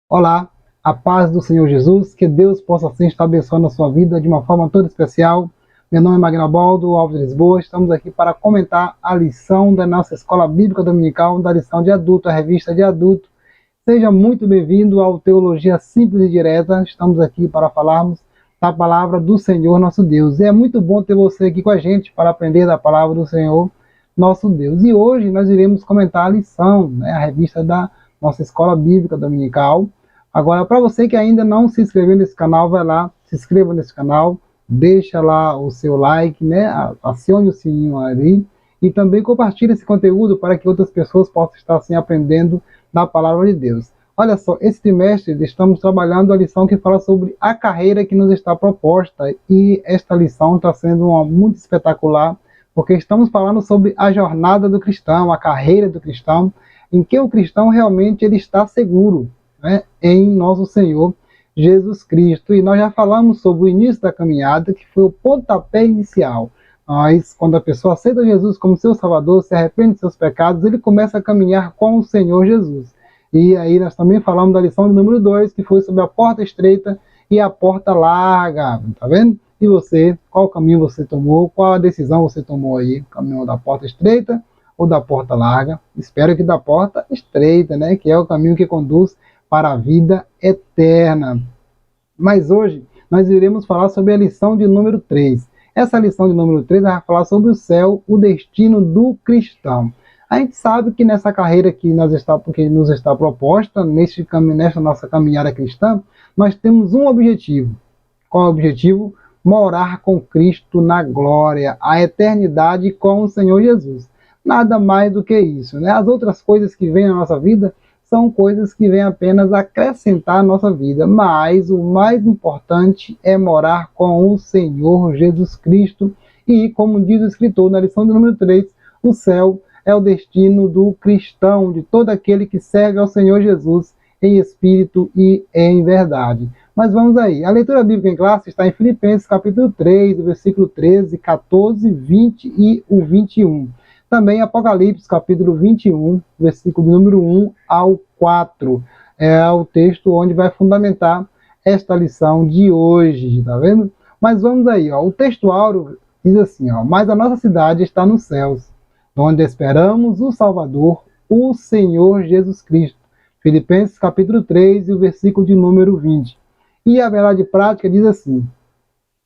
Olá, a paz do Senhor Jesus, que Deus possa assim estar abençoando a sua vida de uma forma toda especial. Meu nome é Magnabaldo Alves de Lisboa, estamos aqui para comentar a lição da nossa Escola Bíblica Dominical, da lição de adulto, a revista de adulto. Seja muito bem-vindo ao Teologia Simples e Direta, estamos aqui para falarmos da palavra do Senhor nosso Deus. E é muito bom ter você aqui com a gente para aprender da palavra do Senhor nosso Deus. E hoje nós iremos comentar a lição, a revista da nossa Escola Bíblica Dominical. Agora, para você que ainda não se inscreveu nesse canal, vai lá, se inscreva nesse canal, deixa lá o seu like, acione o sininho ali e também compartilhe esse conteúdo para que outras pessoas possam estar assim aprendendo da palavra de Deus. Olha só, esse trimestre estamos trabalhando a lição que fala sobre a carreira que nos está proposta e esta lição está sendo muito espetacular porque estamos falando sobre a jornada do cristão, a carreira do cristão, em que o cristão realmente ele está seguro, em nosso Senhor Jesus Cristo. E nós já falamos sobre o início da caminhada, que foi o pontapé inicial. Mas quando a pessoa aceita Jesus como seu Salvador, se arrepende de seus pecados, ele começa a caminhar com o Senhor Jesus. E aí nós também falamos da lição de número 2, que foi sobre a porta estreita e a porta larga, tá vendo? E você, qual caminho você tomou, qual a decisão você tomou aí? O caminho da porta estreita ou da porta larga? Espero que da porta estreita, que é o caminho que conduz para a vida eterna. Mas hoje nós iremos falar sobre a lição de número 3. Essa lição de número 3 vai falar sobre o céu, o destino do cristão. A gente sabe que nessa carreira que nos está proposta, nesta nossa caminhada cristã, nós temos um objetivo. Qual é o objetivo? Morar com Cristo na glória, a eternidade com o Senhor Jesus. Nada mais do que isso. As outras coisas que vêm na nossa vida são coisas que vêm apenas acrescentar a nossa vida, mas o mais importante é morar com o Senhor Jesus Cristo e, como diz o escritor na lição de número 3, o céu é o destino do cristão, de todo aquele que serve ao Senhor Jesus em espírito e em verdade. Mas vamos aí, a leitura bíblica em classe está em Filipenses capítulo 3, versículo 13, 14, 20 e o 21. Também Apocalipse, capítulo 21, versículo número 1 ao 4. É o texto onde vai fundamentar esta lição de hoje, tá vendo? Mas vamos aí, o texto áureo diz assim, mas a nossa cidade está nos céus, onde esperamos o Salvador, o Senhor Jesus Cristo. Filipenses, capítulo 3, e o versículo de número 20. E a verdade prática diz assim,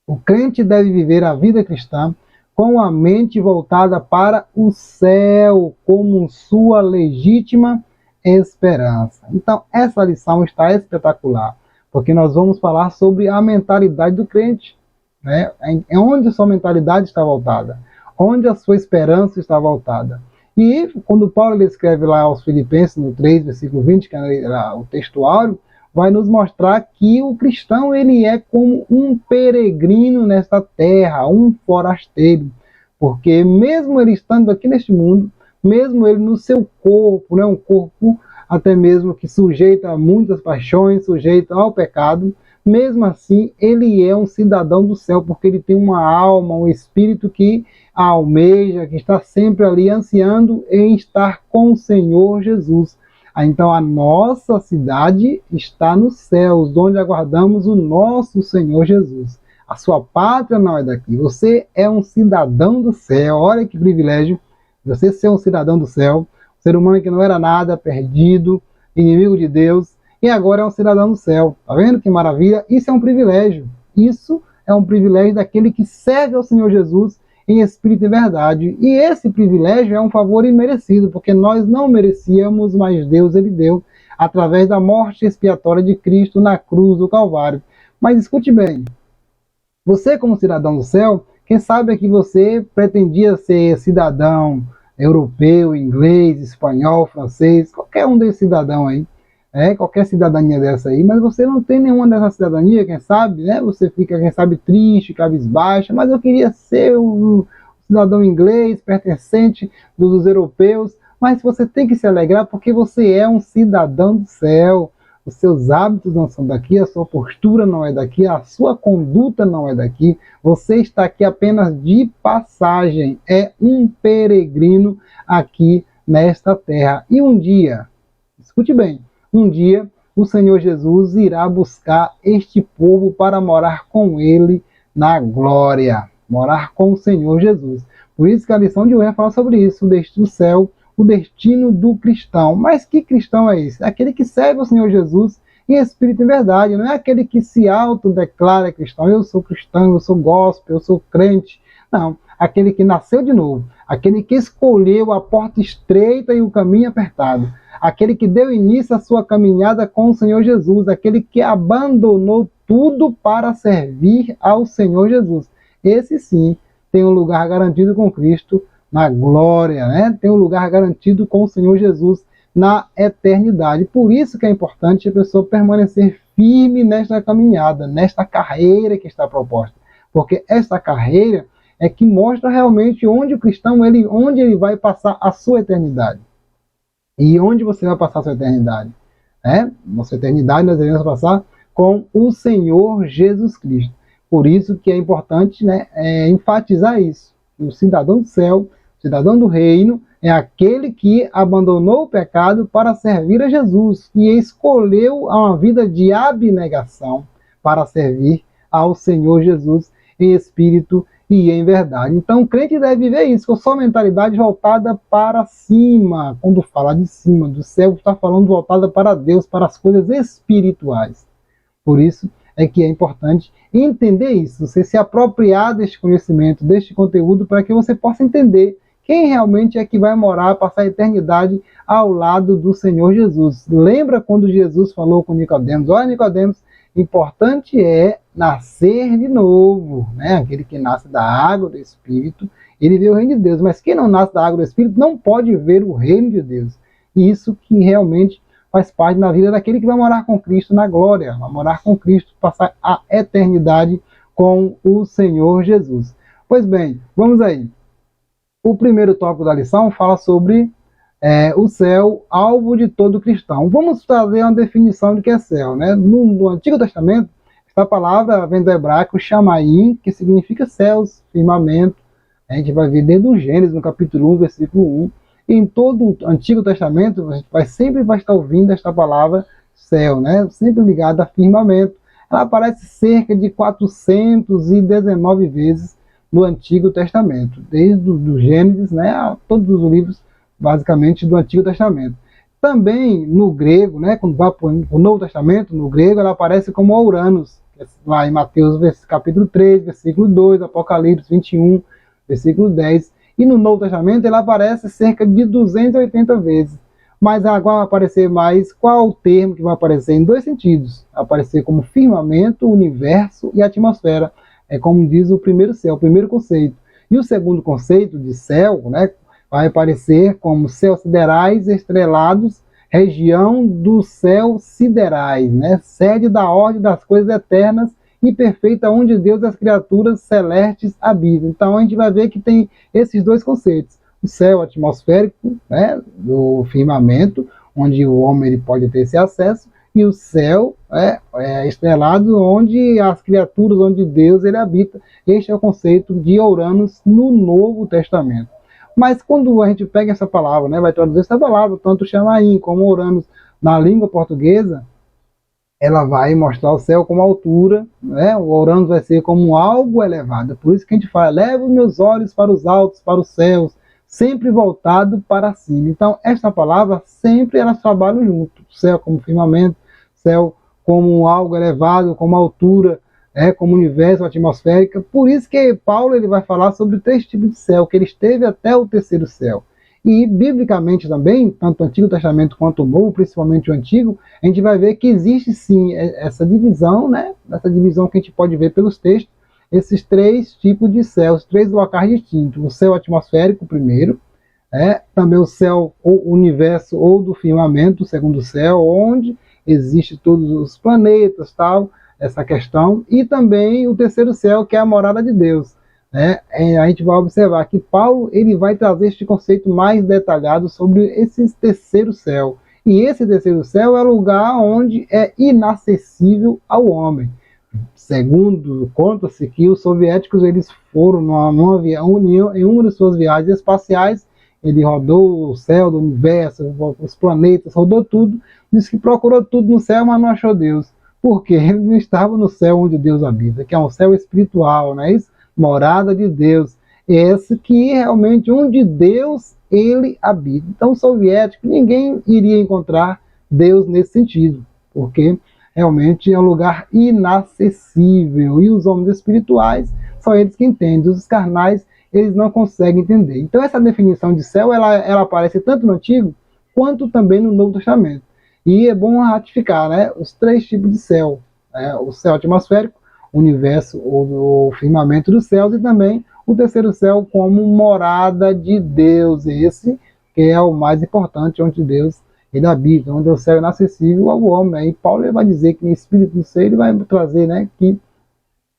o crente deve viver a vida cristã com a mente voltada para o céu, como sua legítima esperança. Então, essa lição está espetacular, porque nós vamos falar sobre a mentalidade do crente. É onde sua mentalidade está voltada, onde a sua esperança está voltada. E quando Paulo escreve lá aos Filipenses, no 3, versículo 20, que é o texto áureo, vai nos mostrar que o cristão ele é como um peregrino nesta terra, um forasteiro. Porque mesmo ele estando aqui neste mundo, mesmo ele no seu corpo, um corpo até mesmo que sujeita a muitas paixões, sujeito ao pecado, mesmo assim ele é um cidadão do céu, porque ele tem uma alma, um espírito que almeja, que está sempre ali ansiando em estar com o Senhor Jesus. Então a nossa cidade está nos céus, onde aguardamos o nosso Senhor Jesus. A sua pátria não é daqui. Você é um cidadão do céu. Olha que privilégio você ser um cidadão do céu. Um ser humano que não era nada, perdido, inimigo de Deus, e agora é um cidadão do céu. Tá vendo que maravilha? Isso é um privilégio. Isso é um privilégio daquele que serve ao Senhor Jesus em espírito e verdade. E esse privilégio é um favor imerecido, porque nós não merecíamos, mas Deus ele deu através da morte expiatória de Cristo na cruz do Calvário. Mas escute bem, você como cidadão do céu, quem sabe é que você pretendia ser cidadão europeu, inglês, espanhol, francês, qualquer um desses cidadãos aí, qualquer cidadania dessa aí, mas você não tem nenhuma dessa cidadania, quem sabe, você fica, quem sabe, triste, cabisbaixa, mas eu queria ser um cidadão inglês, pertencente dos europeus, mas você tem que se alegrar porque você é um cidadão do céu. Os seus hábitos não são daqui, a sua postura não é daqui, a sua conduta não é daqui, você está aqui apenas de passagem, é um peregrino aqui nesta terra. E um dia, escute bem, um dia o Senhor Jesus irá buscar este povo para morar com ele na glória, morar com o Senhor Jesus. Por isso que a lição de hoje fala sobre isso, o destino do céu, o destino do cristão. Mas que cristão é esse? Aquele que serve o Senhor Jesus em espírito e verdade, não é aquele que se autodeclara cristão. Eu sou cristão, eu sou gospel, eu sou crente. Não, aquele que nasceu de novo, aquele que escolheu a porta estreita e o caminho apertado, aquele que deu início à sua caminhada com o Senhor Jesus, aquele que abandonou tudo para servir ao Senhor Jesus. Esse sim tem um lugar garantido com Cristo na glória, né? Tem um lugar garantido com o Senhor Jesus na eternidade. Por isso que é importante a pessoa permanecer firme nesta caminhada, nesta carreira que está proposta. Porque esta carreira é que mostra realmente onde o cristão, onde ele vai passar a sua eternidade. E onde você vai passar a sua eternidade? Nossa eternidade nós devemos passar com o Senhor Jesus Cristo. Por isso que é importante, né, enfatizar isso. O cidadão do céu, o cidadão do reino, é aquele que abandonou o pecado para servir a Jesus e escolheu uma vida de abnegação para servir ao Senhor Jesus em espírito e em verdade. Então o crente deve viver isso, com sua mentalidade voltada para cima. Quando fala de cima, do céu, está falando voltada para Deus, para as coisas espirituais. Por isso é que é importante entender isso, você se apropriar deste conhecimento, deste conteúdo, para que você possa entender quem realmente é que vai morar, passar a eternidade ao lado do Senhor Jesus. Lembra quando Jesus falou com Nicodemos? Olha, Nicodemos, importante é nascer de novo, né? Aquele que nasce da água do Espírito, ele vê o reino de Deus, mas quem não nasce da água do Espírito não pode ver o reino de Deus. E isso que realmente faz parte da vida daquele que vai morar com Cristo na glória, vai morar com Cristo, passar a eternidade com o Senhor Jesus. Pois bem, vamos aí. O primeiro tópico da lição fala sobre o céu, alvo de todo cristão. Vamos fazer uma definição do que é céu, né? No Antigo Testamento, essa palavra vem do hebraico chamaim, que significa céus, firmamento. A gente vai ver desde o Gênesis, no capítulo 1, versículo 1. E em todo o Antigo Testamento, a gente sempre vai estar ouvindo esta palavra céu, né? Sempre ligada a firmamento. Ela aparece cerca de 419 vezes no Antigo Testamento, desde o Gênesis, né, a todos os livros, basicamente, do Antigo Testamento. Também no grego, né, quando vai para o Novo Testamento, no grego ela aparece como Ouranos, lá em Mateus capítulo 3, versículo 2, Apocalipse 21, versículo 10, e no Novo Testamento ela aparece cerca de 280 vezes. Mas agora vai aparecer mais, qual o termo que vai aparecer? Em dois sentidos, aparecer como firmamento, universo e atmosfera. É como diz o primeiro céu, o primeiro conceito. E o segundo conceito de céu, né, vai aparecer como céus siderais estrelados, região dos céus siderais, né, sede da ordem das coisas eternas e perfeita, onde Deus e as criaturas celestes habitam. Então a gente vai ver que tem esses dois conceitos. O céu atmosférico, né, do firmamento, onde o homem ele pode ter esse acesso, e o céu estrelado, onde as criaturas, onde Deus ele habita. Este é o conceito de Ouranos no Novo Testamento. Mas quando a gente pega essa palavra, né, vai traduzir essa palavra, tanto chamaim como Ouranos, na língua portuguesa, ela vai mostrar o céu como altura, né? O Ouranos vai ser como algo elevado. Por isso que a gente fala, leva os meus olhos para os altos, para os céus, sempre voltado para cima. Então, esta palavra, sempre elas trabalham junto. O céu como firmamento, céu como algo elevado, como altura, como universo atmosférica. Por isso que Paulo ele vai falar sobre 3 tipos de céu, que ele esteve até o terceiro céu. E, biblicamente também, tanto o Antigo Testamento quanto o Novo, principalmente o Antigo, a gente vai ver que existe sim essa divisão, né? Essa divisão que a gente pode ver pelos textos, esses 3 tipos de céus, 3 locais distintos. O céu atmosférico, primeiro, também o céu, ou universo, ou do firmamento, o segundo céu, onde existe todos os planetas, tal, essa questão, e também o terceiro céu, que é a morada de Deus. A gente vai observar que Paulo ele vai trazer este conceito mais detalhado sobre esse terceiro céu. E esse terceiro céu é o lugar onde é inacessível ao homem. Segundo, conta-se que os soviéticos eles foram em uma de suas viagens espaciais ele rodou o céu do universo, os planetas, rodou tudo, disse que procurou tudo no céu, mas não achou Deus. Por quê? Ele não estava no céu onde Deus habita, que é um céu espiritual, não é isso? Morada de Deus. Esse que é realmente onde Deus ele habita. Então, soviético, ninguém iria encontrar Deus nesse sentido, porque realmente é um lugar inacessível. E os homens espirituais são eles que entendem. Os carnais, eles não conseguem entender. Então, essa definição de céu, ela aparece tanto no Antigo, quanto também no Novo Testamento. E é bom ratificar, né, os três tipos de céu. Né, o céu atmosférico, o universo, o firmamento dos céus, e também o terceiro céu como morada de Deus. Esse que é o mais importante, onde Deus ele habita, onde o céu é inacessível ao homem. E Paulo ele vai dizer que no espírito do ser ele vai trazer, né, que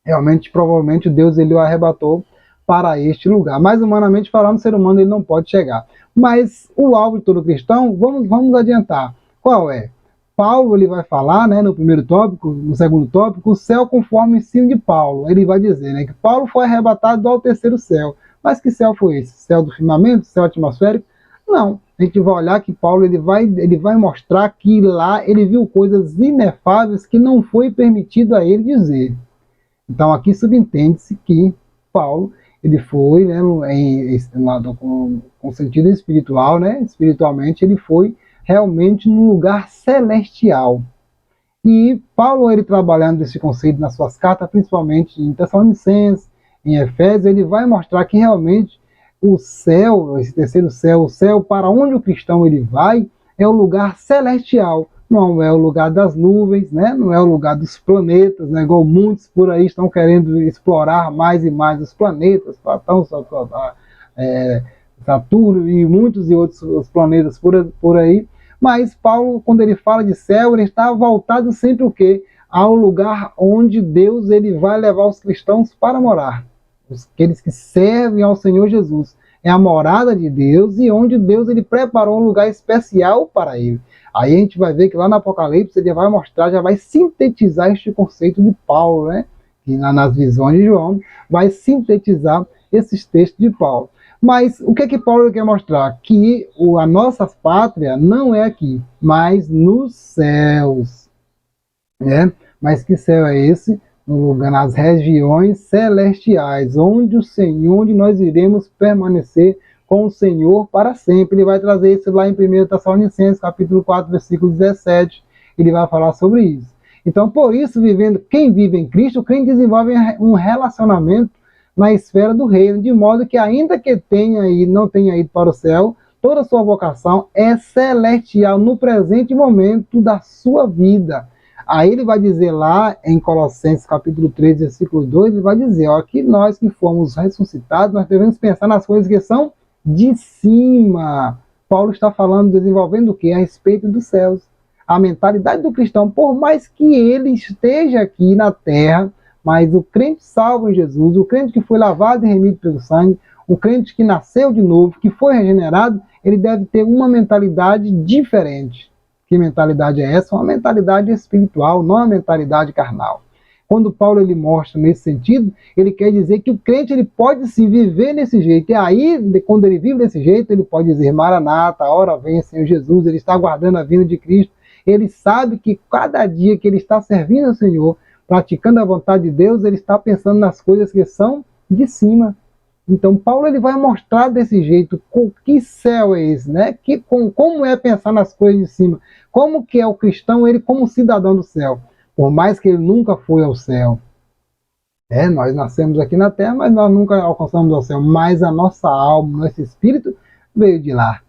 realmente, provavelmente, Deus ele o arrebatou para este lugar. Mas, humanamente falando, o ser humano ele não pode chegar. Mas o alvo de todo cristão, vamos adiantar. Qual é? Paulo ele vai falar, né, no primeiro tópico, no segundo tópico, o céu conforme o ensino de Paulo. Ele vai dizer, né, que Paulo foi arrebatado ao terceiro céu. Mas que céu foi esse? Céu do firmamento? Céu atmosférico? Não. A gente vai olhar que Paulo ele vai mostrar que lá ele viu coisas inefáveis que não foi permitido a ele dizer. Então aqui subentende-se que Paulo ele foi, né, com sentido espiritual, né, espiritualmente ele foi realmente num lugar celestial. E Paulo ele trabalhando esse conceito nas suas cartas, principalmente em Tessalonicenses, em Efésios, ele vai mostrar que realmente o céu, esse terceiro céu, o céu para onde o cristão ele vai, é o lugar celestial. Não é o lugar das nuvens, né? Não é o lugar dos planetas, né? Igual muitos por aí estão querendo explorar mais e mais os planetas, Platão, Saturno e muitos e outros planetas por aí. Mas Paulo, quando ele fala de céu, ele está voltado sempre o quê? Ao lugar onde Deus ele vai levar os cristãos para morar. Aqueles que servem ao Senhor Jesus. É a morada de Deus e onde Deus ele preparou um lugar especial para ele. Aí a gente vai ver que lá no Apocalipse ele vai mostrar, já vai sintetizar este conceito de Paulo, né? Que nas visões de João vai sintetizar esses textos de Paulo. Mas o que Paulo quer mostrar? Que a nossa pátria não é aqui, mas nos céus. Né? Mas que céu é esse? No lugar, nas regiões celestiais, onde o Senhor, onde nós iremos permanecer com o Senhor para sempre. Ele vai trazer isso lá em 1 Tessalonicenses, capítulo 4, versículo 17. Ele vai falar sobre isso. Então, por isso, quem vive em Cristo, quem desenvolve um relacionamento na esfera do reino, de modo que ainda que não tenha ido para o céu, toda a sua vocação é celestial no presente momento da sua vida. Aí ele vai dizer lá em Colossenses capítulo 3, versículo 2, ele vai dizer, ó, que nós que fomos ressuscitados, nós devemos pensar nas coisas que são de cima. Paulo está falando, desenvolvendo o que? A respeito dos céus. A mentalidade do cristão, por mais que ele esteja aqui na terra, mas o crente salvo em Jesus, o crente que foi lavado e remido pelo sangue, o crente que nasceu de novo, que foi regenerado, ele deve ter uma mentalidade diferente. Que mentalidade é essa? Uma mentalidade espiritual, não uma mentalidade carnal. Quando Paulo ele mostra nesse sentido, ele quer dizer que o crente ele pode sim viver desse jeito. E aí, quando ele vive desse jeito, ele pode dizer, Maranata, a hora vem, Senhor Jesus, ele está aguardando a vinda de Cristo. Ele sabe que cada dia que ele está servindo ao Senhor, praticando a vontade de Deus, ele está pensando nas coisas que são de cima. Então, Paulo ele vai mostrar desse jeito que céu é esse, né? Como é pensar nas coisas de cima. Como que é o cristão, ele como cidadão do céu. Por mais que ele nunca foi ao céu. Nós nascemos aqui na terra, mas nós nunca alcançamos ao céu. Mas a nossa alma, nosso espírito, veio de lá.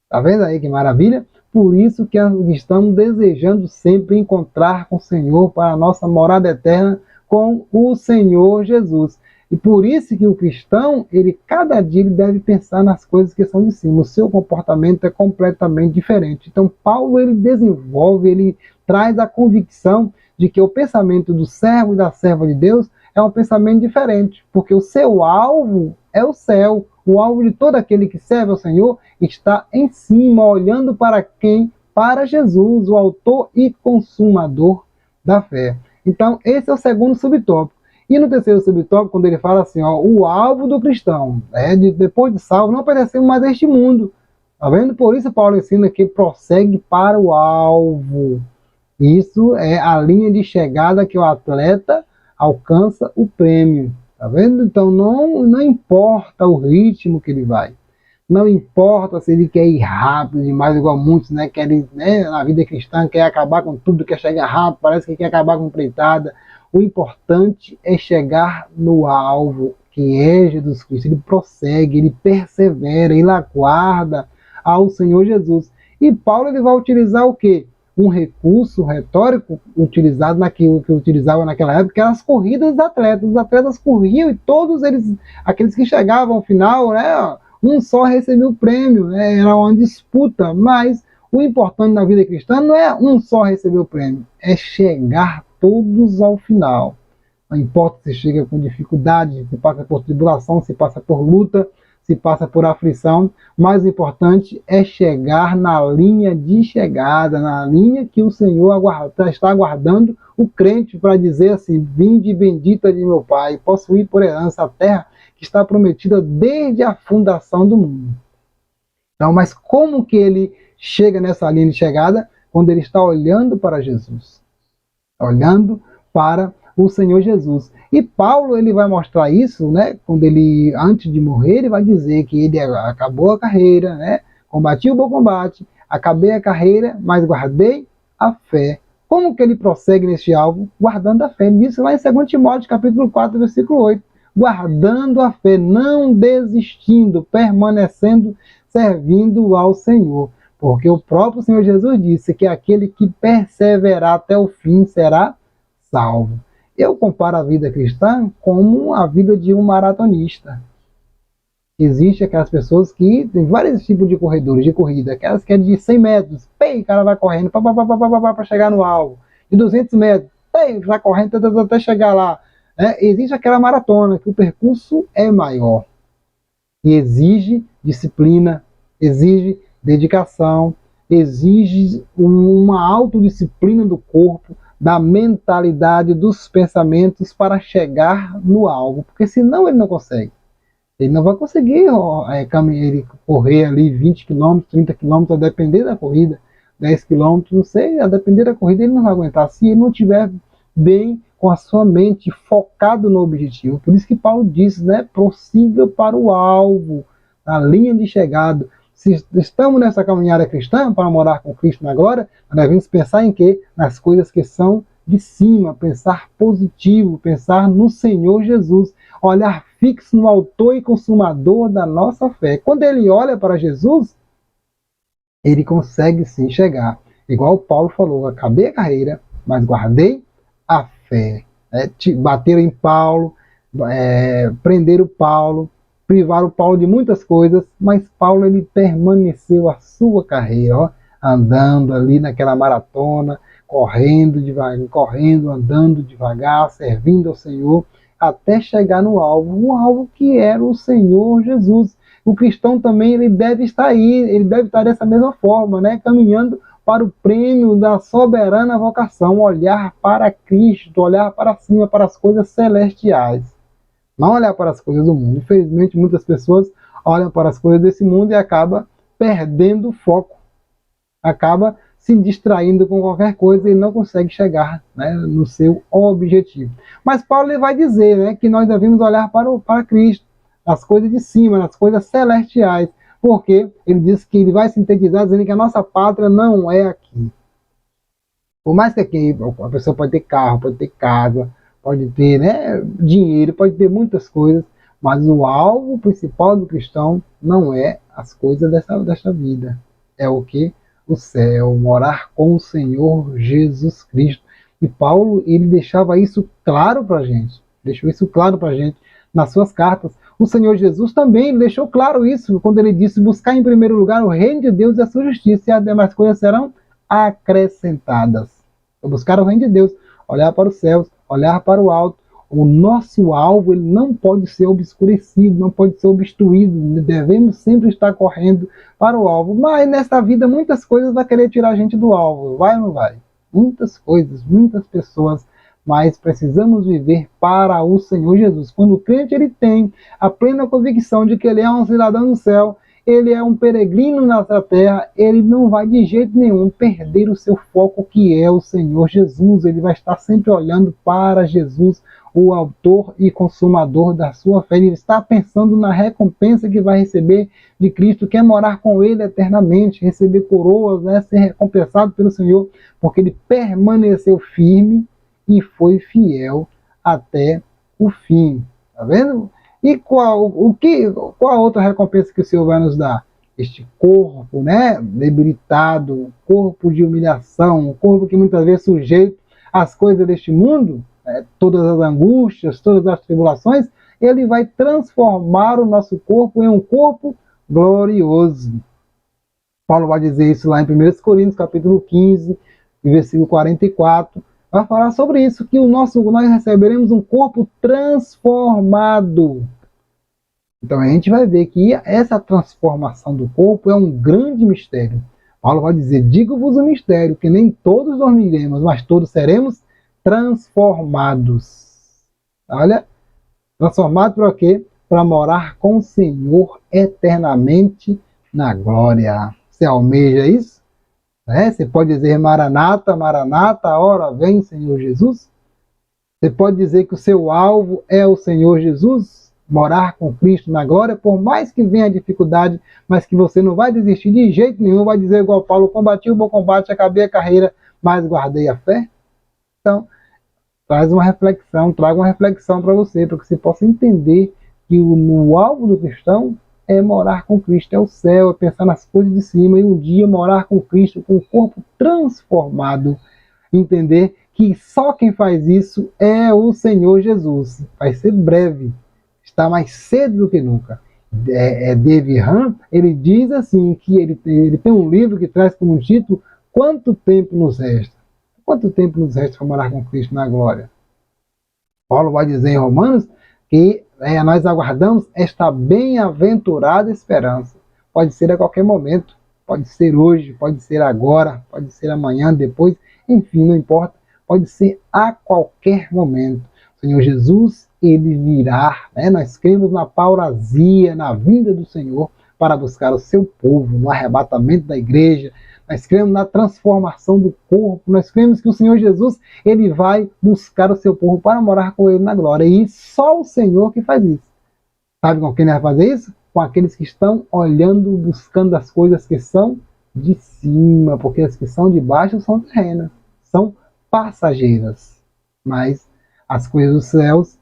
Tá vendo aí que maravilha? Por isso que estamos desejando sempre encontrar com o Senhor para a nossa morada eterna com o Senhor Jesus. E por isso que o cristão, cada dia ele deve pensar nas coisas que são de cima. O seu comportamento é completamente diferente. Então Paulo ele desenvolve, ele traz a convicção de que o pensamento do servo e da serva de Deus é um pensamento diferente, porque o seu alvo é o céu. O alvo de todo aquele que serve ao Senhor está em cima, olhando para quem? Para Jesus, o autor e consumador da fé. Então, esse é o segundo subtópico. E no terceiro subtópico, quando ele fala assim, ó, o alvo do cristão, depois de salvo, não pertencemos mais a este mundo. Tá vendo? Por isso Paulo ensina que prossegue para o alvo. Isso é a linha de chegada que o atleta alcança o prêmio. Tá vendo? Então não importa o ritmo que ele vai. Não importa se ele quer ir rápido demais, igual muitos, né? Querem, né, na vida cristã, quer acabar com tudo, quer chegar rápido, parece que quer acabar com empreitada. O importante é chegar no alvo, que é Jesus Cristo. Ele prossegue, ele persevera, ele aguarda ao Senhor Jesus. E Paulo ele vai utilizar o quê? Um recurso retórico utilizado naquilo que utilizava naquela época, que eram as corridas dos atletas. Os atletas corriam e todos eles, aqueles que chegavam ao final, né? Um só recebeu o prêmio, né? Era uma disputa, mas o importante na vida cristã não é um só receber o prêmio, é chegar todos ao final. Não importa se chega com dificuldade, se passa por tribulação, se passa por luta, se passa por aflição, mais importante é chegar na linha de chegada, na linha que o Senhor está aguardando o crente para dizer assim, vinde bendita de meu Pai, possuir por herança a terra que está prometida desde a fundação do mundo. Então, mas como que ele chega nessa linha de chegada? Quando ele está olhando para Jesus. Olhando para o Senhor Jesus. E Paulo ele vai mostrar isso, né? Quando ele, antes de morrer, ele vai dizer que ele acabou a carreira, né? Combati o bom combate, acabei a carreira, mas guardei a fé. Como que ele prossegue neste alvo? Guardando a fé. Ele disse lá em 2 Timóteo, capítulo 4, versículo 8. Guardando a fé, não desistindo, permanecendo, servindo ao Senhor. Porque o próprio Senhor Jesus disse que aquele que perseverar até o fim será salvo. Eu comparo a vida cristã como a vida de um maratonista. Existe aquelas pessoas que tem vários tipos de corredores de corrida, aquelas que é de 100 metros, o cara vai correndo para chegar no alvo. De 200 metros, vai correndo até chegar lá. Existe aquela maratona que o percurso é maior e exige disciplina, exige dedicação, exige uma autodisciplina do corpo, da mentalidade, dos pensamentos para chegar no alvo, porque senão ele não consegue. Ele não vai conseguir ele correr ali 20 km, 30 km, a depender da corrida, 10 km, não sei, a depender da corrida ele não vai aguentar, se ele não estiver bem com a sua mente focado no objetivo. Por isso que Paulo diz, né, prossiga para o alvo, na linha de chegada. Se estamos nessa caminhada cristã para morar com Cristo na glória, nós devemos pensar em quê? Nas coisas que são de cima, pensar positivo, pensar no Senhor Jesus, olhar fixo no autor e consumador da nossa fé. Quando ele olha para Jesus, ele consegue sim chegar. Igual Paulo falou, acabei a carreira, mas guardei a fé. Bateram em Paulo, prenderam Paulo, privaram Paulo de muitas coisas, mas Paulo ele permaneceu a sua carreira, ó, andando ali naquela maratona, correndo devagar, correndo, andando devagar, servindo ao Senhor, até chegar no alvo, um alvo que era o Senhor Jesus. O cristão também ele deve estar aí, ele deve estar dessa mesma forma, né, caminhando para o prêmio da soberana vocação, olhar para Cristo, olhar para cima, para as coisas celestiais. Não olhar para as coisas do mundo. Infelizmente, muitas pessoas olham para as coisas desse mundo e acaba perdendo o foco. Acaba se distraindo com qualquer coisa e não consegue chegar, né, no seu objetivo. Mas Paulo vai dizer, né, que nós devemos olhar para Cristo, nas coisas de cima, nas coisas celestiais. Porque ele diz que ele vai sintetizar dizendo que a nossa pátria não é aqui. Por mais que aqui a pessoa pode ter carro, pode ter casa, pode ter, né, dinheiro, pode ter muitas coisas, mas o alvo principal do cristão não é as coisas desta vida. É o que? O céu, morar com o Senhor Jesus Cristo. E Paulo, ele deixava isso claro para a gente. Deixou isso claro para a gente nas suas cartas. O Senhor Jesus também deixou claro isso, quando ele disse, buscar em primeiro lugar o reino de Deus e a sua justiça, e as demais coisas serão acrescentadas. Então, buscar o reino de Deus, olhar para os céus, olhar para o alto. O nosso alvo ele não pode ser obscurecido, não pode ser obstruído, devemos sempre estar correndo para o alvo. Mas nessa vida muitas coisas vão querer tirar a gente do alvo, vai ou não vai? Muitas coisas, muitas pessoas mas precisamos viver para o Senhor Jesus. Quando o crente ele tem a plena convicção de que ele é um cidadão do céu, ele é um peregrino nessa terra, ele não vai de jeito nenhum perder o seu foco, que é o Senhor Jesus. Ele vai estar sempre olhando para Jesus, o autor e consumador da sua fé. Ele está pensando na recompensa que vai receber de Cristo, que é morar com ele eternamente, receber coroas, né, ser recompensado pelo Senhor, porque ele permaneceu firme e foi fiel até o fim. Tá vendo? E qual a outra recompensa que o Senhor vai nos dar? Este corpo, né, debilitado, corpo de humilhação, um corpo que muitas vezes é sujeito às coisas deste mundo, né, todas as angústias, todas as tribulações, ele vai transformar o nosso corpo em um corpo glorioso. Paulo vai dizer isso lá em 1 Coríntios, capítulo 15, versículo 44, vai falar sobre isso, que nós receberemos um corpo transformado. Então a gente vai ver que essa transformação do corpo é um grande mistério. Paulo vai dizer, digo-vos o mistério, que nem todos dormiremos, mas todos seremos transformados. Olha, transformado para quê? Para morar com o Senhor eternamente na glória. Você almeja isso? Você pode dizer, Maranata, Maranata, a hora vem, Senhor Jesus. Você pode dizer que o seu alvo é o Senhor Jesus, morar com Cristo na glória, por mais que venha a dificuldade, mas que você não vai desistir de jeito nenhum, vai dizer igual Paulo, combati o bom combate, acabei a carreira, mas guardei a fé. Então, traga uma reflexão para você, para que você possa entender que o alvo do cristão é morar com Cristo, é o céu, é pensar nas coisas de cima, e um dia morar com Cristo, com o corpo transformado, entender que só quem faz isso é o Senhor Jesus. Vai ser breve, está mais cedo do que nunca. Dave Ram, ele diz assim, que ele tem um livro que traz como título, Quanto Tempo Nos Resta? Quanto tempo nos resta para morar com Cristo na glória? Paulo vai dizer em Romanos que nós aguardamos esta bem-aventurada esperança. Pode ser a qualquer momento, pode ser hoje, pode ser agora, pode ser amanhã, depois, enfim, não importa, pode ser a qualquer momento. O Senhor Jesus, ele virá, né? Nós cremos na parousia, na vinda do Senhor para buscar o seu povo, no arrebatamento da igreja. Nós cremos na transformação do corpo, nós cremos que o Senhor Jesus, ele vai buscar o seu povo para morar com ele na glória. E só o Senhor que faz isso. Sabe com quem ele vai fazer isso? Com aqueles que estão olhando, buscando as coisas que são de cima, porque as que são de baixo são terrenas, são passageiras. Mas as coisas dos céus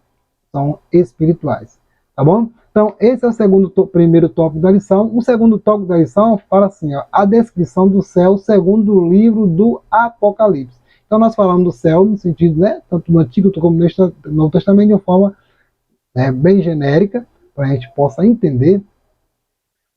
são espirituais. Tá bom? Então, esse é o primeiro tópico da lição. O segundo tópico da lição fala assim, ó, a descrição do céu segundo o livro do Apocalipse. Então, nós falamos do céu no sentido, né, tanto no Antigo como no Novo Testamento, de uma forma bem genérica, para a gente possa entender.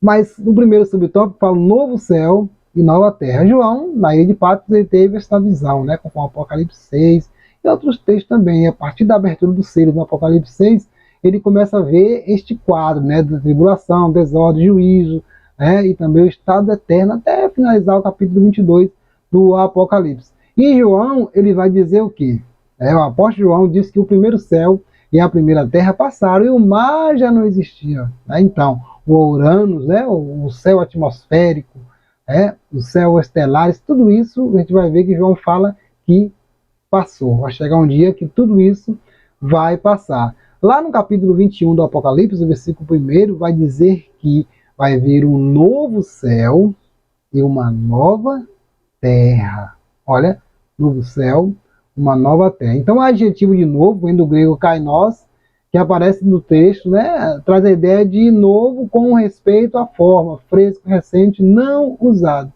Mas no primeiro subtópico fala novo céu e nova terra. João, na ilha de Patmos, ele teve essa visão, né, com o Apocalipse 6 e outros textos também. A partir da abertura dos selos no Apocalipse 6, ele começa a ver este quadro, né, da tribulação, desordem, juízo, né, e também o estado eterno, até finalizar o capítulo 22 do Apocalipse. E João, ele vai dizer o quê? O apóstolo João diz que o primeiro céu e a primeira terra passaram e o mar já não existia. Né? Então, o Uranus, né, o céu atmosférico, o céu estelares, tudo isso a gente vai ver que João fala que passou. Vai chegar um dia que tudo isso vai passar. Lá no capítulo 21 do Apocalipse, o versículo 1, vai dizer que vai haver um novo céu e uma nova terra. Olha, novo céu, uma nova terra. Então, o adjetivo de novo vem do grego kainos, que aparece no texto, né, traz a ideia de novo com respeito à forma, fresco, recente, não usado.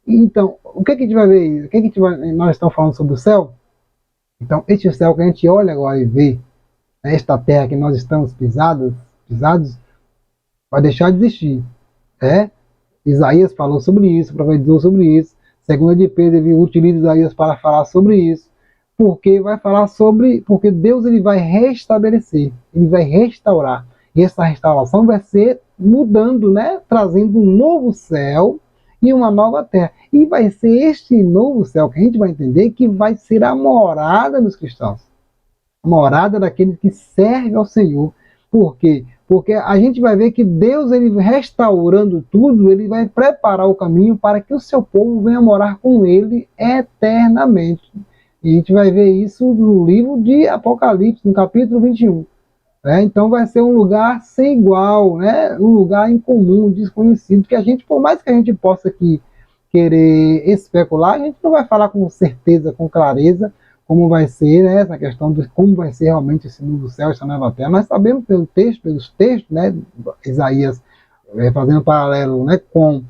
Então, o que a gente vai ver? O que nós estamos falando sobre o céu? Então, este céu que a gente olha agora e vê, esta terra que nós estamos pisados, vai deixar de existir. Isaías falou sobre isso, profetizou sobre isso. Segunda de Pedro, ele utiliza Isaías para falar sobre isso, porque Deus, ele vai restabelecer, ele vai restaurar. E essa restauração vai ser mudando, né, trazendo um novo céu e uma nova terra. E vai ser este novo céu que a gente vai entender que vai ser a morada dos cristãos. A morada daquele que serve ao Senhor. Por quê? Porque a gente vai ver que Deus, ele restaurando tudo, ele vai preparar o caminho para que o seu povo venha morar com ele eternamente. E a gente vai ver isso no livro de Apocalipse, no capítulo 21. Então vai ser um lugar sem igual, né? Um lugar incomum, desconhecido, que a gente, por mais que a gente possa aqui querer especular, a gente não vai falar com certeza, com clareza, como vai ser, né, essa questão de como vai ser realmente esse novo céu, essa nova terra. Nós sabemos pelo texto, pelos textos, né, Isaías fazendo paralelo, né, com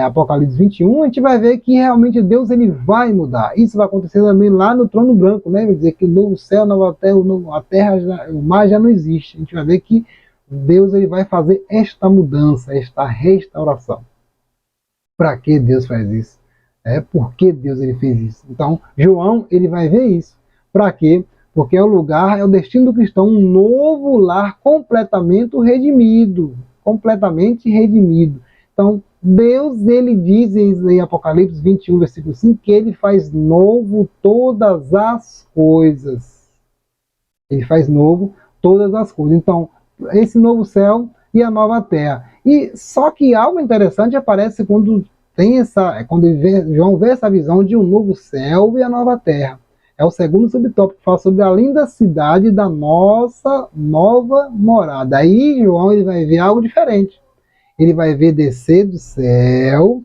Apocalipse 21, a gente vai ver que realmente Deus, ele vai mudar. Isso vai acontecer também lá no trono branco, né? Vai dizer que o novo céu, a nova terra, a terra, o mar já não existe. A gente vai ver que Deus, ele vai fazer esta mudança, esta restauração. Para que Deus faz isso? Por que Deus, ele fez isso? Então, João, ele vai ver isso. Para quê? Porque é o lugar, é o destino do cristão, um novo lar completamente redimido. Completamente redimido. Então, Deus, ele diz em Apocalipse 21, versículo 5, que ele faz novo todas as coisas. Ele faz novo todas as coisas. Então, esse novo céu e a nova terra. E só que algo interessante aparece quando tem quando João vê essa visão de um novo céu e a nova terra. É o segundo subtópico que fala sobre a linda cidade da nossa nova morada. Aí João, ele vai ver algo diferente. Ele vai ver descer do céu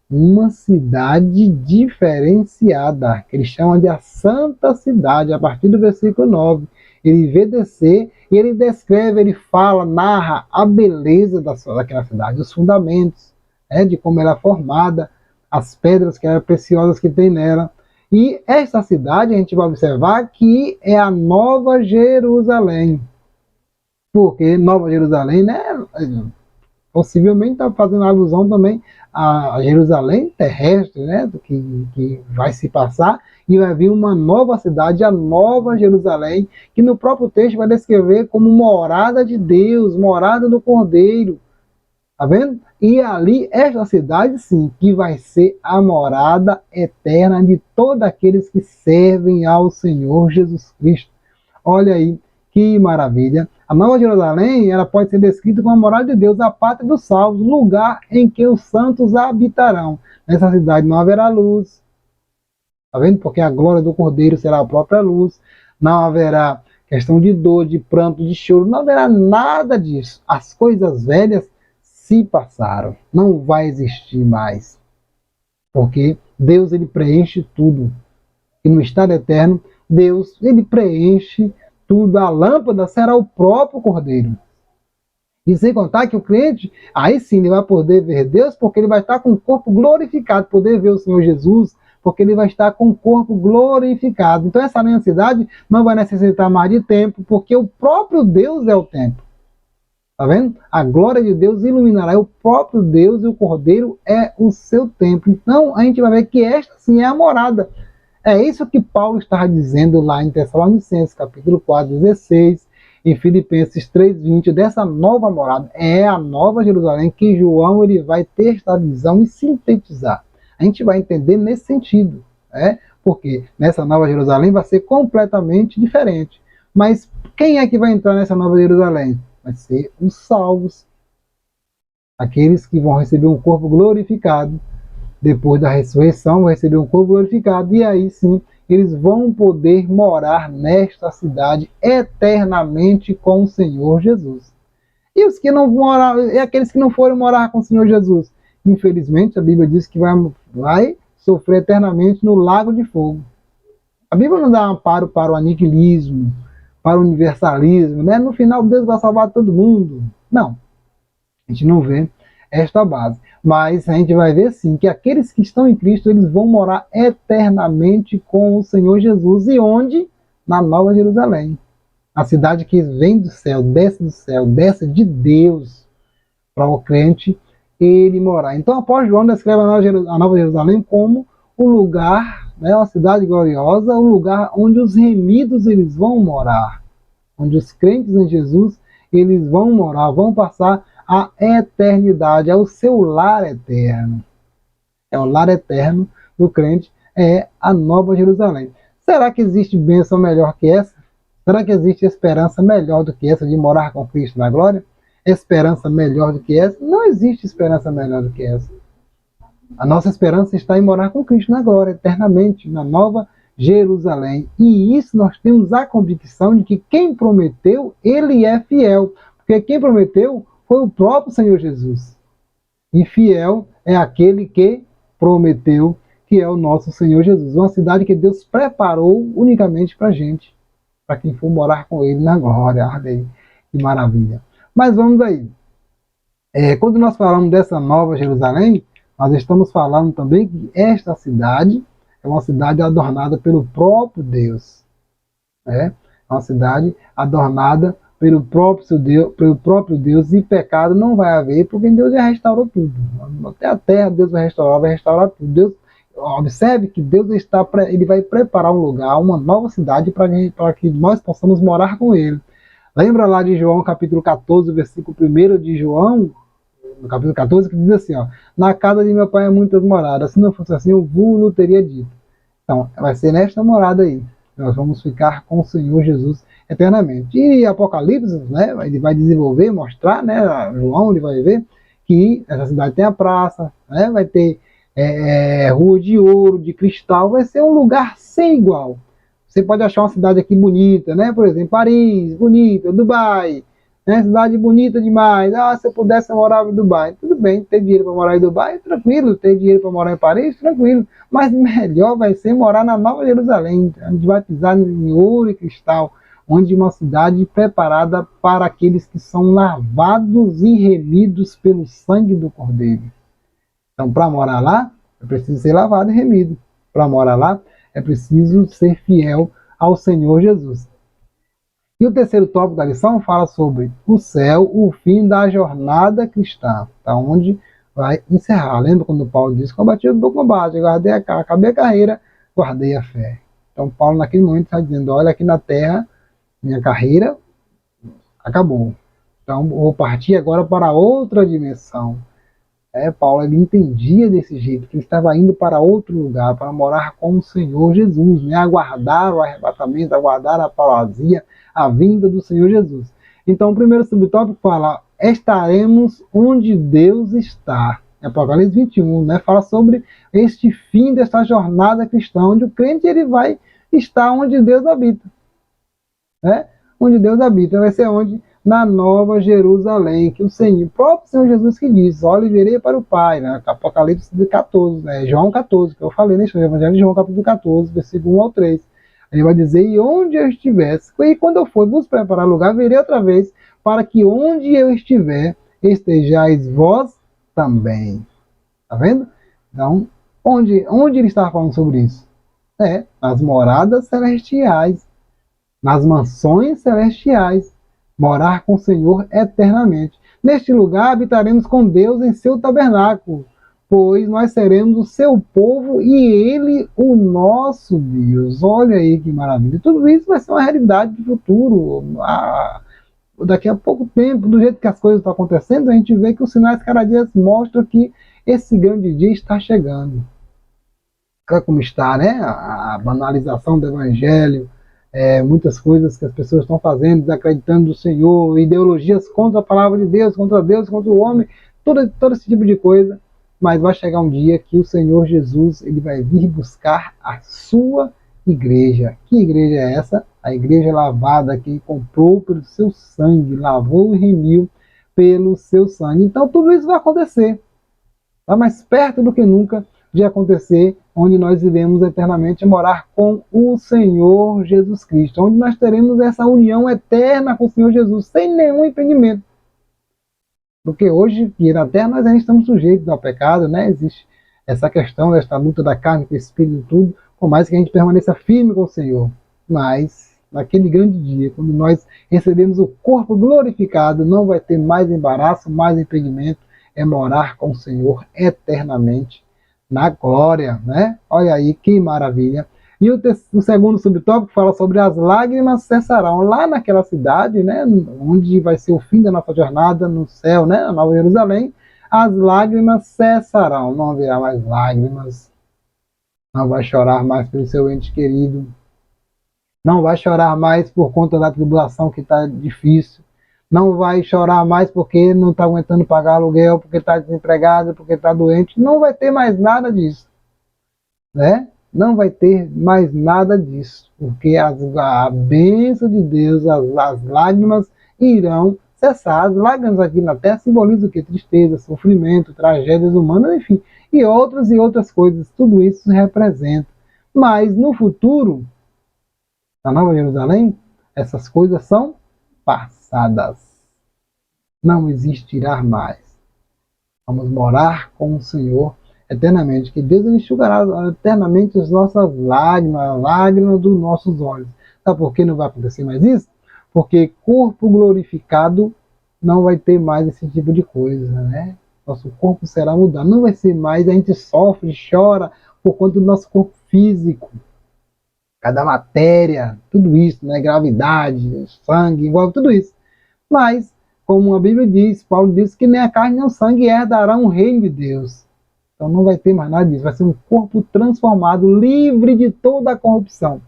uma cidade diferenciada, que ele chama de a Santa Cidade, a partir do versículo 9. Ele vê descer e ele descreve, ele fala, narra a beleza daquela cidade, os fundamentos, de como ela é formada, as pedras que eram preciosas que tem nela. E essa cidade, a gente vai observar que é a Nova Jerusalém. Porque Nova Jerusalém, né, possivelmente está fazendo alusão também a Jerusalém terrestre, né, que vai se passar, e vai vir uma nova cidade, a Nova Jerusalém, que no próprio texto vai descrever como morada de Deus, morada do Cordeiro. Tá vendo? E ali, esta cidade, sim, que vai ser a morada eterna de todos aqueles que servem ao Senhor Jesus Cristo. Olha aí, que maravilha. A Nova Jerusalém, ela pode ser descrita como a morada de Deus, a pátria dos salvos, lugar em que os santos habitarão. Nessa cidade não haverá luz. Tá vendo? Porque a glória do Cordeiro será a própria luz. Não haverá questão de dor, de pranto, de choro. Não haverá nada disso. As coisas velhas se passaram. Não vai existir mais. Porque Deus, ele preenche tudo. E no estado eterno, Deus, ele preenche tudo. A lâmpada será o próprio Cordeiro. E sem contar que o crente, aí sim, ele vai poder ver Deus, porque ele vai estar com o corpo glorificado, poder ver o Senhor Jesus, porque ele vai estar com o corpo glorificado. Então essa necessidade não vai necessitar mais de tempo, porque o próprio Deus é o templo. Tá vendo? A glória de Deus iluminará. O próprio Deus e o Cordeiro é o seu templo. Então a gente vai ver que esta sim é a morada. É isso que Paulo está dizendo lá em Tessalonicenses, capítulo 4, 16, em Filipenses 3:20, dessa nova morada. É a Nova Jerusalém que João, ele vai ter esta visão e sintetizar. A gente vai entender nesse sentido, porque nessa Nova Jerusalém vai ser completamente diferente. Mas quem é que vai entrar nessa Nova Jerusalém? Vai ser os salvos, aqueles que vão receber um corpo glorificado. Depois da ressurreição, vão receber um corpo glorificado, e aí sim, eles vão poder morar nesta cidade eternamente com o Senhor Jesus. E os que não morar, e aqueles que não forem morar com o Senhor Jesus? Infelizmente, a Bíblia diz que vai sofrer eternamente no lago de fogo. A Bíblia não dá amparo para o aniquilismo, para o universalismo, né? No final, Deus vai salvar todo mundo. Não, a gente não vê esta base. Mas a gente vai ver sim que aqueles que estão em Cristo, eles vão morar eternamente com o Senhor Jesus. E onde? Na Nova Jerusalém. A cidade que vem do céu, desce de Deus para o crente ele morar. Então, após João descreve a Nova Jerusalém como o lugar, uma cidade gloriosa, o lugar onde os remidos eles vão morar, onde os crentes em Jesus eles vão morar, vão passar a eternidade, é o seu lar eterno. É o lar eterno do crente, é a Nova Jerusalém. Será que existe bênção melhor que essa? Será que existe esperança melhor do que essa de morar com Cristo na glória? Esperança melhor do que essa? Não existe esperança melhor do que essa. A nossa esperança está em morar com Cristo na glória, eternamente, na nova Jerusalém. E isso nós temos a convicção de que quem prometeu, ele é fiel. Porque quem prometeu foi o próprio Senhor Jesus. E fiel é aquele que prometeu, que é o nosso Senhor Jesus. Uma cidade que Deus preparou unicamente para a gente, para quem for morar com ele na glória. Olha, que maravilha. Mas vamos aí. Quando nós falamos dessa nova Jerusalém, nós estamos falando também que esta cidade é uma cidade adornada pelo próprio Deus. É uma cidade adornada pelo próprio Deus, e pecado não vai haver, porque Deus já restaurou tudo. Até a terra Deus vai restaurar tudo. Deus, observe que Deus ele vai preparar um lugar, uma nova cidade para que nós possamos morar com ele. Lembra lá de João capítulo 14, versículo 1 de João, no capítulo 14, que diz assim, ó: na casa de meu pai há muitas moradas, se não fosse assim eu vos teria dito. Então, vai ser nesta morada aí, nós vamos ficar com o Senhor Jesus eternamente. E Apocalipse, né, ele vai desenvolver, mostrar, né, João, ele vai ver que essa cidade tem a praça, né, vai ter rua de ouro, de cristal, vai ser um lugar sem igual. Você pode achar uma cidade aqui bonita, né, por exemplo, Paris, bonita, Dubai, né, cidade bonita demais. Ah, se eu pudesse eu morava em Dubai. Tudo bem, ter dinheiro para morar em Dubai, tranquilo. Ter dinheiro para morar em Paris, tranquilo. Mas melhor vai ser morar na Nova Jerusalém, onde vai pisar em ouro e cristal, onde uma cidade preparada para aqueles que são lavados e remidos pelo sangue do Cordeiro. Então, para morar lá, é preciso ser lavado e remido. Para morar lá, é preciso ser fiel ao Senhor Jesus. E o terceiro tópico da lição fala sobre o céu, o fim da jornada cristã, tá? Onde vai encerrar. Lembra quando Paulo disse: combati o bom combate, acabei a carreira, guardei a fé. Então Paulo naquele momento está dizendo: olha, aqui na terra, minha carreira acabou. Então vou partir agora para outra dimensão. Paulo ele entendia desse jeito, que ele estava indo para outro lugar, para morar com o Senhor Jesus, né? Aguardar o arrebatamento, aguardar a parousia, a vinda do Senhor Jesus. Então o primeiro subtópico fala: estaremos onde Deus está. Apocalipse 21, né? Fala sobre este fim desta jornada cristã, onde o crente ele vai estar onde Deus habita. Né? Onde Deus habita, vai ser onde? Na Nova Jerusalém, que o próprio Senhor Jesus que diz: olha, virei para o Pai, né? Apocalipse 14, né? João 14, que eu falei nesse Evangelho de João, capítulo 14, versículo 1 ao 3. Ele vai dizer: e onde eu estivesse, e quando eu for vos preparar lugar, virei outra vez, para que onde eu estiver, estejais vós também. Tá vendo? Então, onde ele estava falando sobre isso? Nas moradas celestiais, nas mansões celestiais, morar com o Senhor eternamente. Neste lugar habitaremos com Deus em seu tabernáculo, pois nós seremos o seu povo e ele o nosso Deus. Olha aí que maravilha. Tudo isso vai ser uma realidade do futuro. Daqui a pouco tempo, do jeito que as coisas estão acontecendo, a gente vê que os sinais cada dia mostram que esse grande dia está chegando. Olha como está, né? A banalização do evangelho, muitas coisas que as pessoas estão fazendo, desacreditando do Senhor, ideologias contra a palavra de Deus, contra o homem, todo esse tipo de coisa. Mas vai chegar um dia que o Senhor Jesus ele vai vir buscar a sua igreja. Que igreja é essa? A igreja lavada, que comprou pelo seu sangue, lavou e remiu pelo seu sangue. Então tudo isso vai acontecer. Está mais perto do que nunca de acontecer, onde nós iremos eternamente morar com o Senhor Jesus Cristo, onde nós teremos essa união eterna com o Senhor Jesus, sem nenhum impedimento. Porque hoje, aqui na terra, nós ainda estamos sujeitos ao pecado, né? Existe essa questão desta luta da carne com o Espírito e tudo, por mais que a gente permaneça firme com o Senhor. Mas, naquele grande dia, quando nós recebemos o corpo glorificado, não vai ter mais embaraço, mais impedimento, é morar com o Senhor eternamente na glória, né? Olha aí que maravilha. E o segundo subtópico fala sobre as lágrimas cessarão. Lá naquela cidade, né, onde vai ser o fim da nossa jornada no céu, né, na Nova Jerusalém, as lágrimas cessarão. Não haverá mais lágrimas, não vai chorar mais pelo seu ente querido, Não vai chorar mais por conta da tribulação que está difícil. Não vai chorar mais porque não está aguentando pagar aluguel, porque está desempregado, porque está doente. Não vai ter mais nada disso, né? Não vai ter mais nada disso, porque a bênção de Deus, as lágrimas irão cessar. As lágrimas aqui na terra simbolizam o quê? Tristeza, sofrimento, tragédias humanas, enfim, e outras coisas. Tudo isso representa. Mas no futuro, na Nova Jerusalém, essas coisas são passadas. Não existirá mais. Vamos morar com o Senhor eternamente. Que Deus enxugará eternamente as nossas lágrimas, lágrimas dos nossos olhos. Sabe por que não vai acontecer mais isso? Porque corpo glorificado não vai ter mais esse tipo de coisa, né? Nosso corpo será mudado. Não vai ser mais, a gente sofre, chora por conta do nosso corpo físico. Cada matéria, tudo isso, né? Gravidade, sangue, envolve tudo isso. Mas, como a Bíblia diz, Paulo diz que nem a carne nem o sangue herdarão o reino de Deus. Então não vai ter mais nada disso. Vai ser um corpo transformado, livre de toda a corrupção,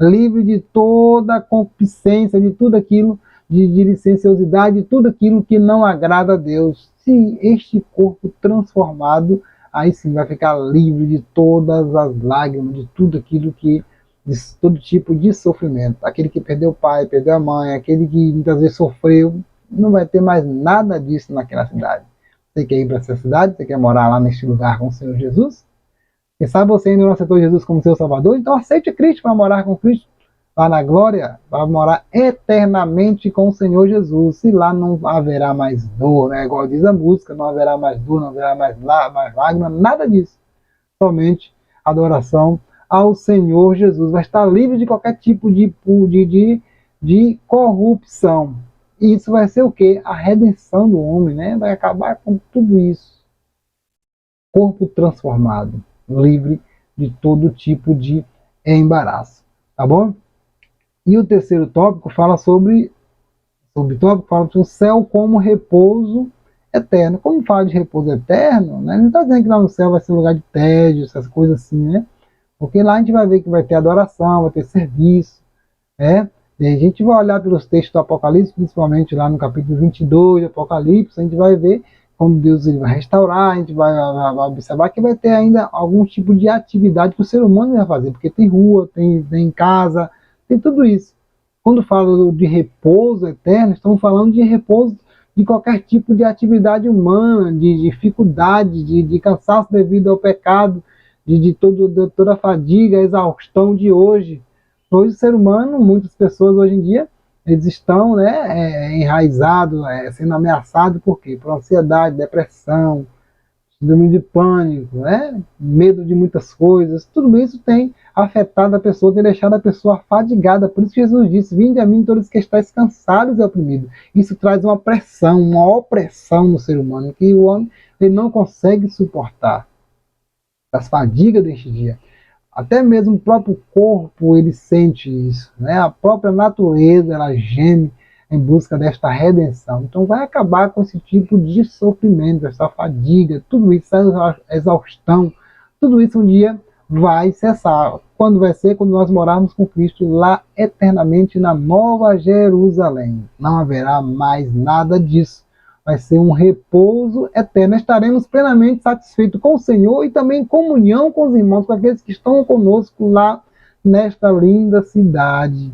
livre de toda a concupiscência, de tudo aquilo, de licenciosidade, de tudo aquilo que não agrada a Deus. Se este corpo transformado, aí sim vai ficar livre de todas as lágrimas, de tudo aquilo que de todo tipo de sofrimento. Aquele que perdeu o pai, perdeu a mãe, aquele que muitas vezes sofreu, não vai ter mais nada disso naquela cidade. Você quer ir para essa cidade? Você quer morar lá neste lugar com o Senhor Jesus? Quem sabe você ainda não aceitou Jesus como seu Salvador? Então aceite Cristo para morar com Cristo lá na glória, para morar eternamente com o Senhor Jesus. E lá não haverá mais dor, né? Igual diz a música, não haverá mais dor, não haverá mais lágrimas, nada disso. Somente adoração ao Senhor Jesus. Vai estar livre de qualquer tipo de corrupção. E isso vai ser o quê? A redenção do homem, né? Vai acabar com tudo isso. Corpo transformado, livre de todo tipo de embaraço. Tá bom? E o terceiro tópico fala sobre o céu como repouso eterno. Como fala de repouso eterno, né? Não está dizendo que lá no céu vai ser um lugar de tédio, essas coisas assim, né? Porque lá a gente vai ver que vai ter adoração, vai ter serviço, né? E a gente vai olhar pelos textos do Apocalipse, principalmente lá no capítulo 22 do Apocalipse, a gente vai ver como Deus ele vai restaurar, a gente vai observar que vai ter ainda algum tipo de atividade que o ser humano vai fazer, porque tem rua, tem casa, tem tudo isso. Quando falo de repouso eterno, estamos falando de repouso de qualquer tipo de atividade humana, de dificuldade, de cansaço devido ao pecado, de toda a fadiga, a exaustão de hoje. Hoje o ser humano, muitas pessoas hoje em dia, eles estão, né, enraizados, sendo ameaçados por quê? Por ansiedade, depressão, síndrome de pânico, né, medo de muitas coisas. Tudo isso tem afetado a pessoa, tem deixado a pessoa fadigada. Por isso Jesus disse: vinde a mim todos que estáis cansados e oprimidos. Isso traz uma pressão, uma opressão no ser humano, que o homem ele não consegue suportar. As fadigas deste dia. Até mesmo o próprio corpo ele sente isso, né? A própria natureza ela geme em busca desta redenção. Então vai acabar com esse tipo de sofrimento, essa fadiga, tudo isso, essa exaustão, tudo isso um dia vai cessar. Quando vai ser? Quando nós morarmos com Cristo lá eternamente na Nova Jerusalém. Não haverá mais nada disso. Vai ser um repouso eterno. Estaremos plenamente satisfeitos com o Senhor e também em comunhão com os irmãos, com aqueles que estão conosco lá nesta linda cidade.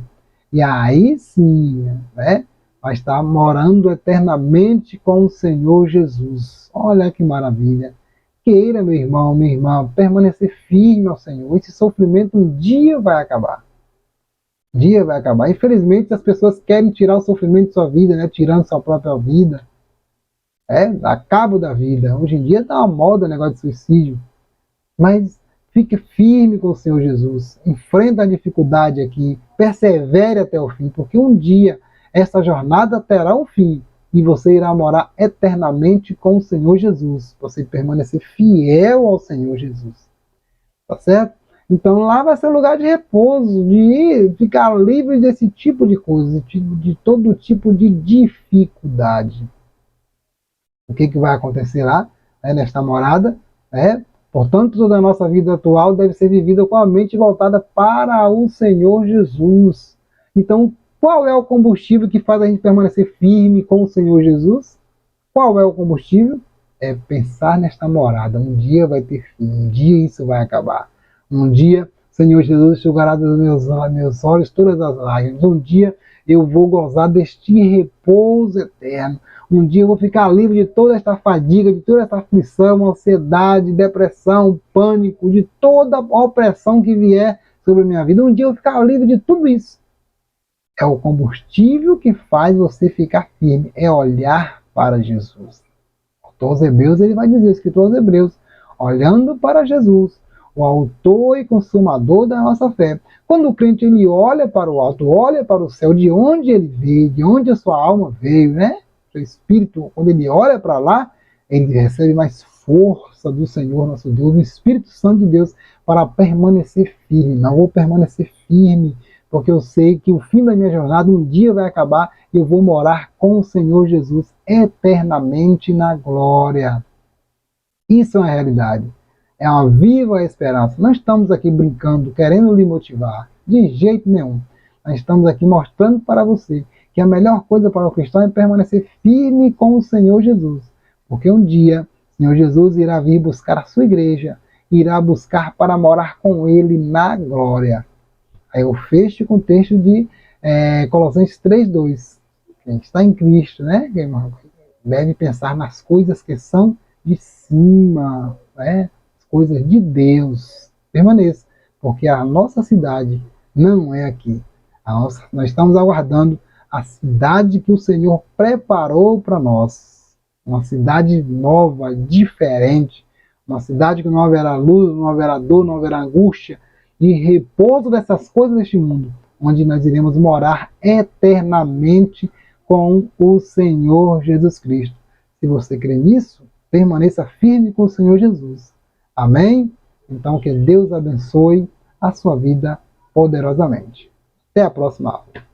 E aí sim, né, vai estar morando eternamente com o Senhor Jesus. Olha que maravilha. Queira, meu irmão, minha irmã, permanecer firme ao Senhor. Esse sofrimento um dia vai acabar. Um dia vai acabar. Infelizmente, as pessoas querem tirar o sofrimento de sua vida, né, tirando sua própria vida. A cabo da vida. Hoje em dia está uma moda o negócio de suicídio. Mas fique firme com o Senhor Jesus. Enfrenta a dificuldade aqui. Persevere até o fim. Porque um dia essa jornada terá um fim. E você irá morar eternamente com o Senhor Jesus. Você permanecer fiel ao Senhor Jesus. Tá certo? Então lá vai ser um lugar de repouso. De ficar livre desse tipo de coisa. De todo tipo de dificuldade. O que vai acontecer lá, né, nesta morada, né? Portanto, toda a nossa vida atual deve ser vivida com a mente voltada para o Senhor Jesus. Então, qual é o combustível que faz a gente permanecer firme com o Senhor Jesus? Qual é o combustível? É pensar nesta morada. Um dia vai ter fim, um dia isso vai acabar. Um dia, Senhor Jesus, enxugará dos meus olhos todas as lágrimas. Um dia eu vou gozar deste repouso eterno. Um dia eu vou ficar livre de toda esta fadiga, de toda esta aflição, ansiedade, depressão, pânico, de toda a opressão que vier sobre a minha vida. Um dia eu vou ficar livre de tudo isso. É o combustível que faz você ficar firme, é olhar para Jesus. Aos Hebreus, ele vai dizer, escritor aos Hebreus, olhando para Jesus, o autor e consumador da nossa fé. Quando o crente ele olha para o alto, olha para o céu, de onde ele veio, de onde a sua alma veio, né? O espírito, quando ele olha para lá, ele recebe mais força do Senhor nosso Deus, do Espírito Santo de Deus, para permanecer firme. Não vou permanecer firme, porque eu sei que o fim da minha jornada um dia vai acabar e eu vou morar com o Senhor Jesus eternamente na glória. Isso é uma realidade. É uma viva esperança. Não estamos aqui brincando, querendo lhe motivar. De jeito nenhum. Nós estamos aqui mostrando para você que a melhor coisa para o cristão é permanecer firme com o Senhor Jesus. Porque um dia o Senhor Jesus irá vir buscar a sua igreja, irá buscar para morar com ele na glória. Aí eu fecho com o texto de Colossenses 3:2. Quem está em Cristo, né? Deve pensar nas coisas que são de cima, né? As coisas de Deus. Permaneça, porque a nossa cidade não é aqui. Nós estamos aguardando a cidade que o Senhor preparou para nós. Uma cidade nova, diferente. Uma cidade que não haverá luz, não haverá dor, não haverá angústia, de repouso dessas coisas deste mundo, onde nós iremos morar eternamente com o Senhor Jesus Cristo. Se você crê nisso, permaneça firme com o Senhor Jesus. Amém? Então que Deus abençoe a sua vida poderosamente. Até a próxima aula.